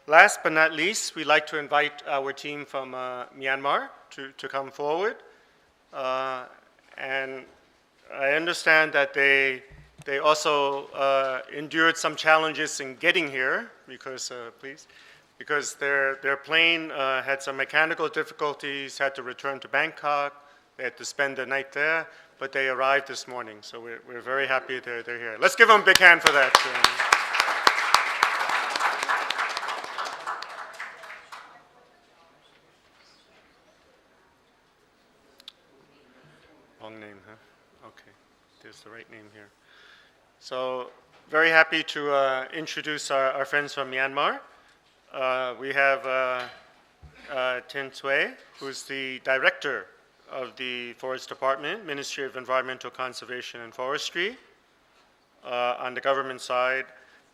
Last but not least, we'd like to invite our team from Myanmar to come forward. And I understand that they also endured some challenges in getting here because, because their plane had some mechanical difficulties, had to return to Bangkok. They had to spend the night there, but they arrived this morning. So we're very happy they're here. Let's give them a big hand for that. Long name, huh? Okay, there's the right name here. So very happy to introduce our friends from Myanmar. We have Tint, who's the director of the Forest Department, Ministry of Environmental Conservation and Forestry, on the government side.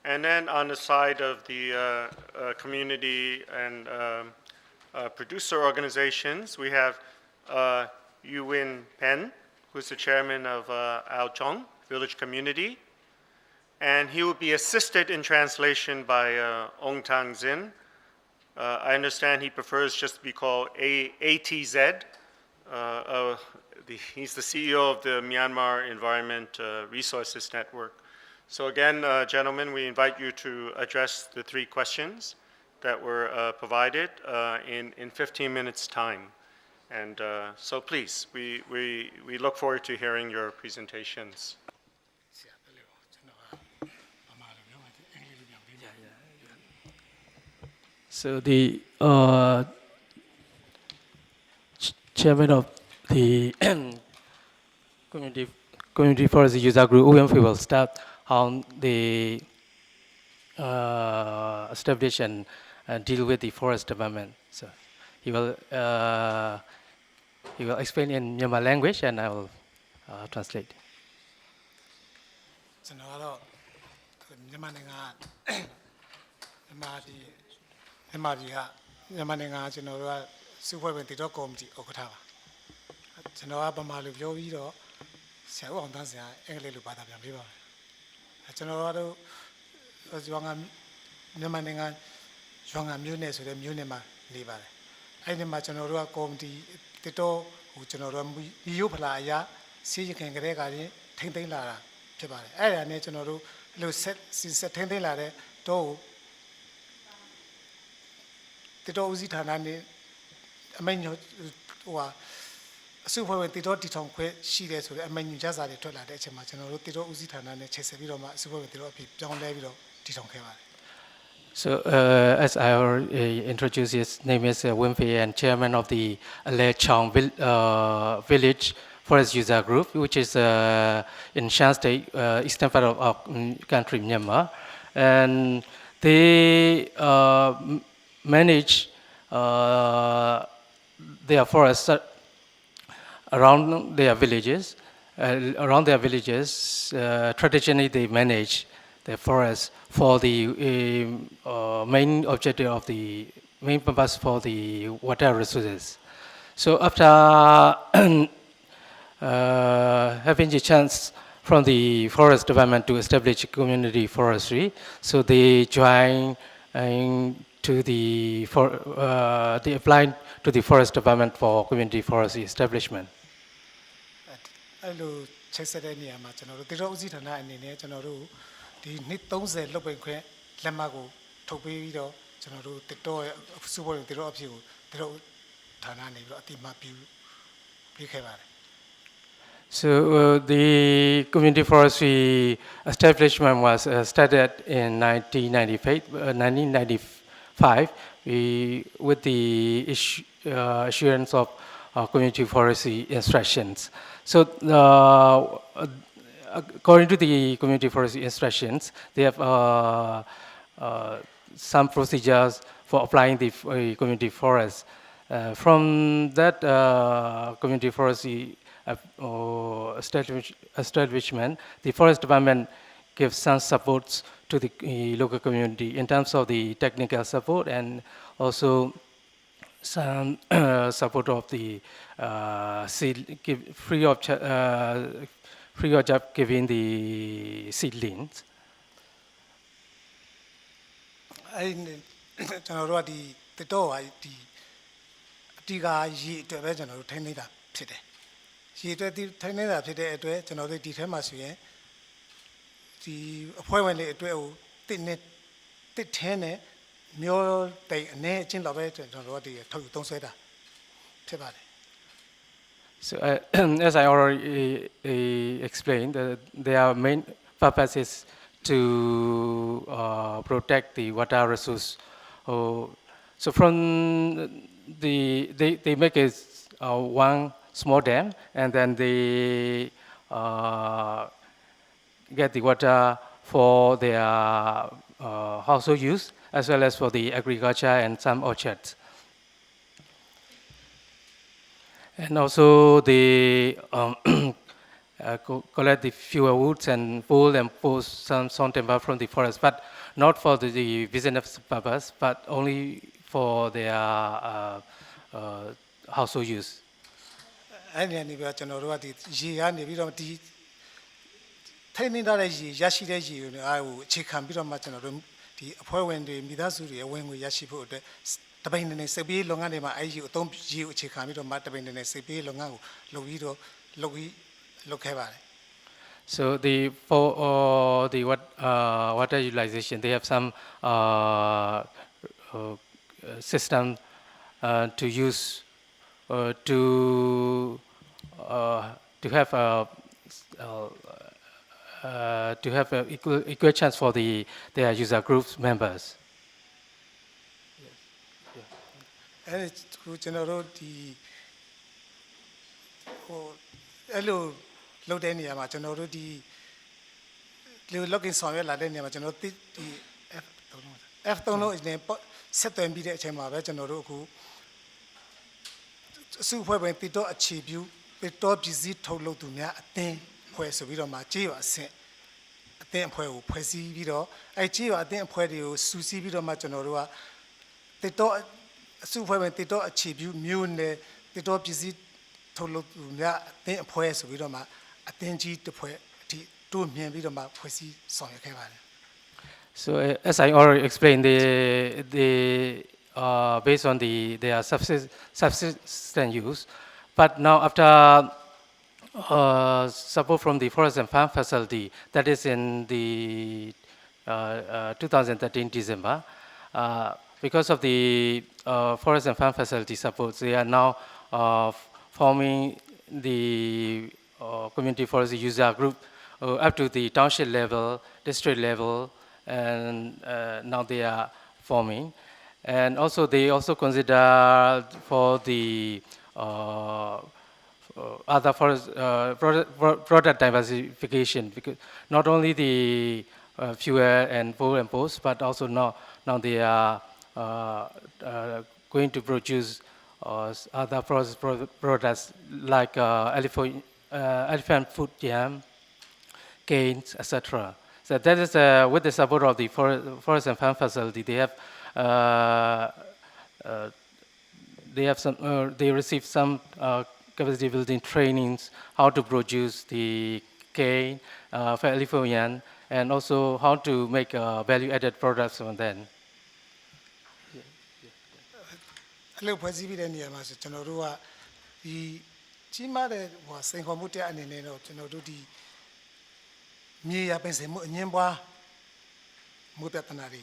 And then on the side of the community and producer organizations, we have Yuwin, who's the chairman of Alechaung Village Community. And he will be assisted in translation by Ong Tang Zin. I understand he prefers just to be called ATZ. He's the CEO of the Myanmar Environment Resources Network. So again, gentlemen, we invite you to address the 3 questions that were provided in 15 minutes' time. And so please, we look forward to hearing your presentations. So the chairman of the community forest user group, UMF, will start on the establish and deal with the forest development. So he will explain in Myanmar language, and I will translate. So, as I already introduced, his name is Wimfei, and chairman of the Alechaung Village Forest User Group, which is in Shan State, eastern part of our country, Myanmar. And they manage their forests around their villages. Traditionally, they manage the forest for the main objective of the main purpose for the water resources. So after having the chance from the forest development to establish community forestry, so they join to the they applied to the forest development for community forestry establishment. So the community forestry establishment was started in 1995 with the issuance of community forestry instructions. So according to the community forestry instructions, they have some procedures for applying the community forest. From that community forestry establishment, the forest department gives some supports to the local community in terms of the technical support and also some support of the free of charge giving the seedlings. ကျွန်တော်တို့ကဒီတစ်တော့ဟာဒီအတီကရေအတွက်ပဲကျွန်တော်တို့ထိန်းနေတာဖြစ်တယ်ရေအတွက်ဒီထိန်းနေတာဖြစ်တဲ့အတွက်ကျွန်တော်တို့ဒီထဲမှာဆိုရင်ဒီအဖွဲ့ဝင်တွေအတွက်ကိုတစ်ထင်းနဲ့မျိုးတိတ်အနေအချင်းလောက်ပဲကျွန်တော်တို့ကဒီထုတ်ယူသုံးစွဲတာဖြစ်ပါတယ် So, as I already explained, their main purpose is to protect the water resource. So, from they make one small dam, and then they get the water for their household use, as well as for the agriculture and some orchards. And also they collect the fuel woods and pull and post some timber from the forest, but not for the business purpose, but only for their household use. အဲ့ဒီကနေပြီးတော့ကျွန်တော်တို့ကဒီရေကနေပြီးတော့ဒီထိန်းနေတဲ့ရေရရှိတဲ့ရေကိုအားကိုအခြေခံပြီးတော့မှကျွန်တော်တို့ဒီအဖွဲ့ဝင်တွေမိသားစုတွေအဝင်ငွေရရှိဖို့အတွက်တပိန်နေစိတ်ပြေးလုပ်ငန်းတွေမှာအဲ့ဒီအသုံးရေကိုအခြေခံပြီးတော့မှတပိန်နေစိတ်ပြေးလုပ်ငန်းကိုလုပ်ပြီးလုပ်ခဲ့ပါတယ် So for the water utilization, they have some system to use to have equal chance for their user groups members. အဲ့ဒီကျွန်တော်တို့ဒီအဲ့လိုလုပ်တဲ့နေရာမှာကျွန်တော်တို့ဒီlogin ဆောင်ရွက်လာတဲ့နေရာမှာကျွန်တော်ဒီ F3 လို့အနေနဲ့ဆက်သွယ်ပြီးတဲ့အချိန်မှာပဲကျွန်တော်တို့အခုအစုအဖွဲ့ဝင်တည်တော့အခြေပြုတည်တော့ပြည်စည်းထုတ်လုပ်သူများအသင်းဖွဲ့ဆိုပြီးတော့မှကြေးရွာအဆင့်အသင်းအဖွဲ့ကိုဖွဲ့စည်းပြီးတော့အဲကြေးရွာအသင်းအဖွဲ့တွေကိုစူးစီးပြီးတော့မှကျွန်တော်တို့ကတည်တော့အစုအဖွဲ့ဝင်တည်တော့အခြေပြုမျိုးနဲ့တည်တော့ပြည်စည်းထုတ်လုပ်သူများအသင်းအဖွဲ့ဆိုပြီးတော့မှအသင်းကြီးတစ်ဖွဲ့အထိတိုးမြှင့်ပြီးတော့မှဖွဲ့စည်းဆောင်ရွက်ခဲ့ပါတယ် So as I already explained, based on their subsistence use, but now after support from the Forest and Farm Facility, that is in the 2013 December, because of the Forest and Farm Facility support, they are now forming the community forest user group up to the township level, district level, and now they are forming. And also they also consider for the other forest product diversification, because not only the fuel and pole and post, but also now they are going to produce other products like elephant food yam, canes, etc. So that is with the support of the Forest and Farm Facility. They receive some capacity building trainings, how to produce the cane for elephant yam, and also how to make value-added products from them. အလုပ်ဖွဲ့စည်းပြီးတဲ့နေရာမှာဆိုကျွန်တော်တို့ကဒီကြီးမားတဲ့စိန်ခေါ်မှုတရားအနေနဲ့တော့ကျွန်တော်တို့ဒီမြေယာပင်စင်မှုအငင်းပွားမှုပြဿနာတွေ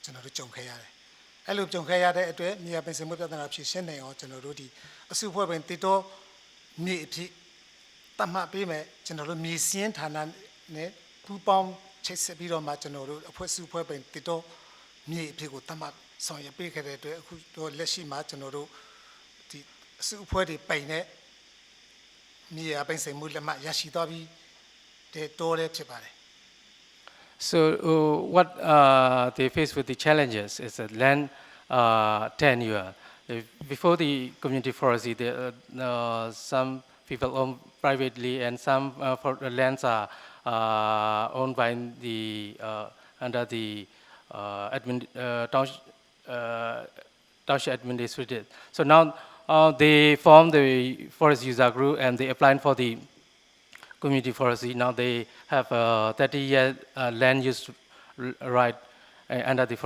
ကျွန်တော်တို့ကြုံခဲ့ရတယ်။အဲ့လိုကြုံခဲ့ရတဲ့အတွက်မြေယာပင်စင်မှုပြဿနာဖြေရှင်းနိုင်အောင်ကျွန်တော်တို့ဒီအစုအဖွဲ့ပင်တည်တော့မြေအဖြစ်တတ်မှတ်ပေးမယ်ကျွန်တော်တို့မြေစင်းဌာနနဲ့ပူးပေါင်းချိတ်ဆက်ပြီးတော့မှကျွန်တော်တို့အဖွဲ့စုအဖွဲ့ပင်တည်တော့မြေအဖြစ်ကိုတတ်မှတ်ဆောင်ရွက်ပေးခဲ့တဲ့အတွက်အခုတော့လက်ရှိမှာကျွန်တော်တို့ဒီအစုအဖွဲ့တွေပိန်တဲ့မြေယာပင်စင်မှုလက်မှတ်ရရှိသွားပြီးတဲ့တိုးလည်းဖြစ်ပါတယ် So what they face with the challenges is that land tenure. Before the community forestry, some people own privately, and some lands are owned by the under the township administrative. So now they form the forest user group and they apply for the community forestry. Now they have a 30-year land use right, under the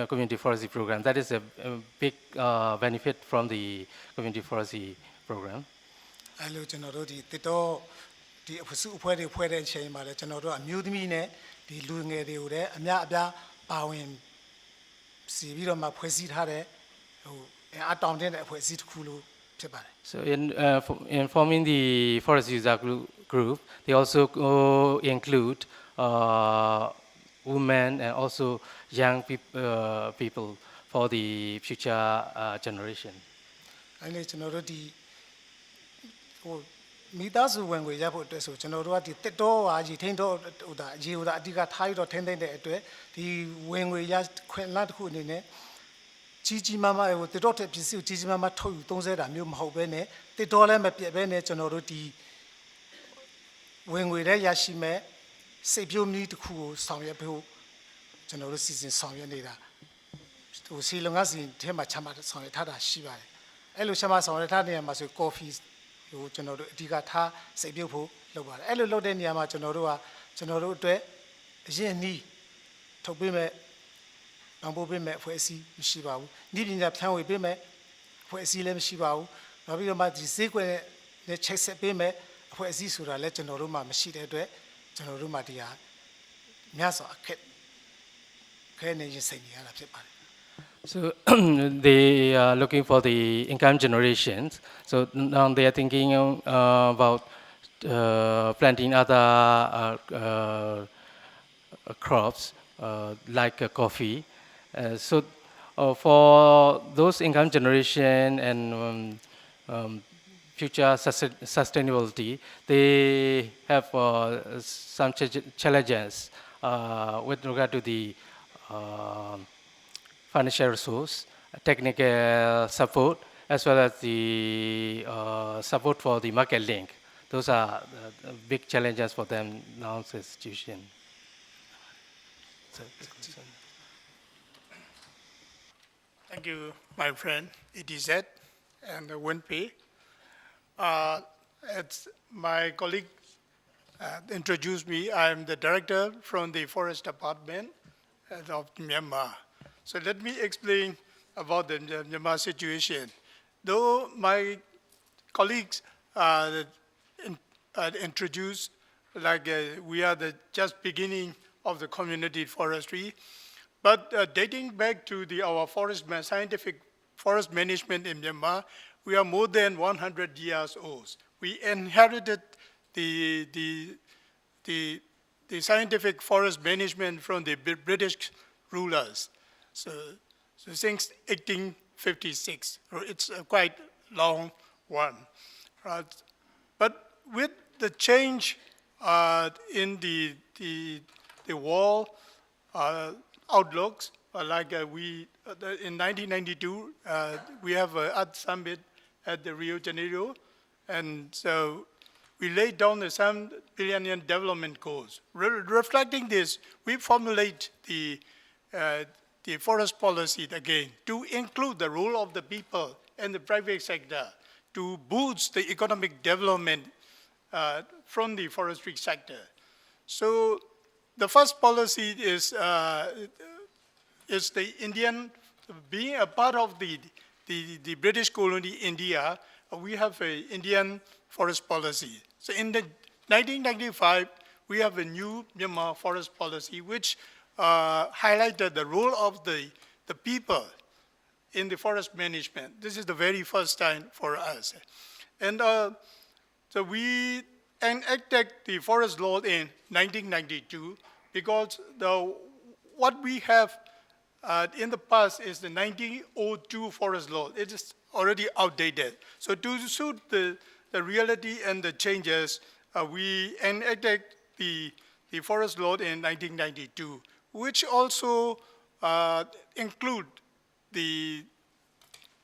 community forestry program. That is a big benefit from the community forestry program. အဲ့လိုကျွန်တော်တို့ဒီတစ်တော့ဒီအစုအဖွဲ့တွေဖွဲ့တဲ့အချိန်မှာလည်းကျွန်တော်တို့အမျိုးသမီးနဲ့ဒီလူငယ်တွေကိုလည်းအများအပြားပါဝင်စီပြီးတော့မှဖွဲ့စည်းထားတဲ့ဟိုအတောင်တဲ့အဖွဲ့အစည်းတစ်ခုလို့ဖြစ်ပါတယ် So in forming the forest user group, they also include women and also young people for the future generation. အဲ့ဒီကျွန်တော်တို့ဒီဟိုမိသားစုဝင်ငွေရဖို့အတွက်ဆိုကျွန်တော်တို့ကဒီတစ်တော့ဟာကြီးထင်းတော့ဟိုဒါအကြီးဟိုဒါအဓိကထားပြီးတော့ထင်းတဲ့အတွက်ဒီဝင်ငွေရခွင့်လန်းတစ်ခုအနေနဲ့ကြီးကြီးမားမားဟိုတစ်တော့တဲ့ပစ္စည်းကိုကြီးကြီးမားမားထုတ်ယူသုံးစွဲတာမျိုးမဟုတ်ဘဲနဲ့တစ်တော့လည်းမပြတ်ဘဲနဲ့ကျွန်တော်တို့ဒီဝင်ငွေလည်းရရှိမဲ့စိတ်ပြိုးမြီးတစ်ခုကိုဆောင်ရွက်ဖို့ကျွန်တော်တို့စီစဉ်ဆောင်ရွက်နေတာဟိုစီလုံငါစီထဲမှာချမ်းသာဆောင်ရွက်ထားတာရှိပါတယ်အဲ့လိုချမ်းသာဆောင်ရွက်ထားတဲ့နေရာမှာဆိုကော်ဖီဟိုကျွန်တော်တို့အဓိကထားစိတ်ပြုတ်ဖို့လုပ်ပါတယ်အဲ့လိုလုပ်တဲ့နေရာမှာကျွန်တော်တို့အတွက်အရင်နီးထုတ်ပေးမဲ့နောင်ပို့ပေးမဲ့အဖွဲ့အစည်းမရှိပါဘူးဤပညာဖြန့်ဝေပေးမဲ့အဖွဲ့အစည်းလည်းမရှိပါဘူးနောက်ပြီးတော့မှဒီဈေးကွက်နဲ့ချိတ်ဆက်ပေးမဲ့အဖွဲ့အစည်းဆိုတာလည်းကျွန်တော်တို့မှမရှိတဲ့အတွက်ကျွန်တော်တို့မှဒီဟာများစွာအခက်ခဲနေရင်စိတ်နေရတာဖြစ်ပါတယ် So they are looking for the income generations. So now they are thinking about planting other crops like coffee. So for those income generation and future sustainability, they have some challenges with regard to the financial resource, technical support, as well as the support for the market link. Those are big challenges for them now as a institution. Thank you, my friend, ETZ and Wenpei. As my colleague introduced me, I am the director from the Forest Department of Myanmar. So let me explain about the Myanmar situation. Though my colleagues introduced like we are the just beginning of the community forestry, but dating back to our scientific forest management in Myanmar, we are more than 100 years old. We inherited the scientific forest management from the British rulers. So since 1856, it's a quite long one. But with the change in the world outlooks, like in 1992, we have an Earth Summit at the Rio de Janeiro, and so we laid down the 7 billion development goals. Reflecting this, we formulate the forest policy again to include the role of the people and the private sector to boost the economic development from the forestry sector. So the first policy is the Indian, being a part of the British colony India, we have an Indian forest policy. So in the 1995, we have a new Myanmar forest policy, which highlighted the role of the people in the forest management. This is the very first time for us. And so we enacted the forest law in 1992 because what we have in the past is the 1902 forest law. It is already outdated. So to suit the reality and the changes, we enacted the forest law in 1992, which also include the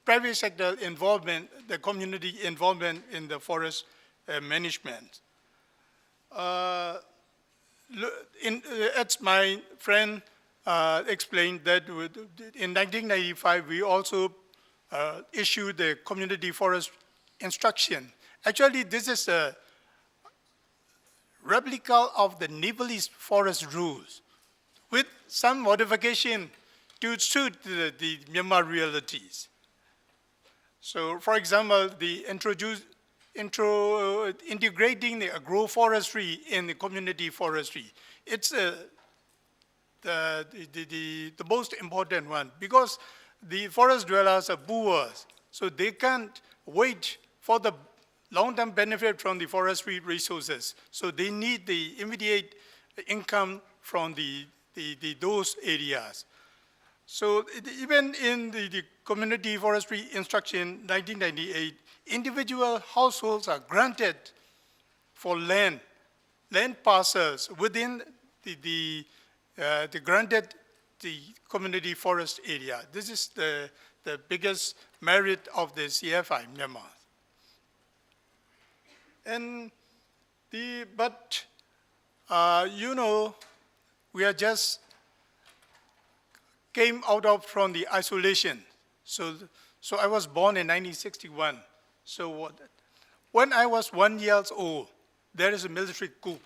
private sector involvement, the community involvement in the forest management. As my friend explained that in 1995, we also issued the community forest instruction. Actually, this is a replica of the Nepalese forest rules, with some modification to suit the Myanmar realities. So, for example, the integrating the agroforestry in the community forestry. It's the most important one, because the forest dwellers are poor, so they can't wait for the long-term benefit from the forestry resources. So they need the immediate income from those areas. So even in the community forestry instruction 1998, individual households are granted for land parcels within the granted the community forest area. This is the biggest merit of the CFI Myanmar. And you know, we are just came out from the isolation. So I was born in 1961. So when I was 1 year old, there is a military coup,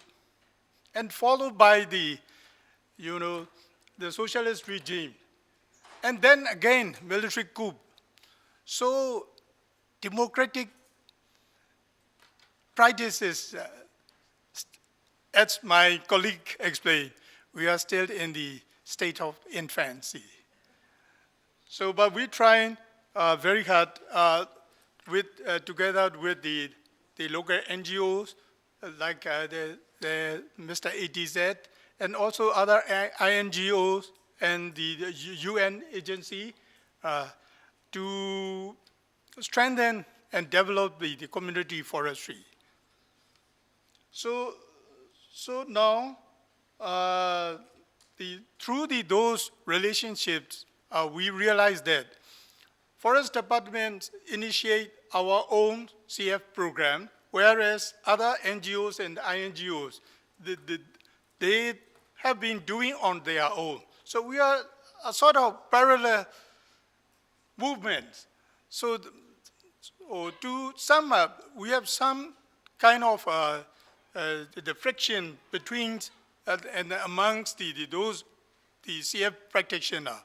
and followed by the socialist regime, and then again military coup. So democratic practices, as my colleague explained, we are still in the state of infancy. So, but we're trying very hard together with the local NGOs like the Mr. ATZ, and also other INGOs and the UN agency to strengthen and develop the community forestry. So now, through those relationships, we realize that forest departments initiate our own CF program, whereas other NGOs and INGOs, they have been doing on their own. So we are a sort of parallel movement. So to sum up, we have some kind of the friction between and amongst the CF practitioners.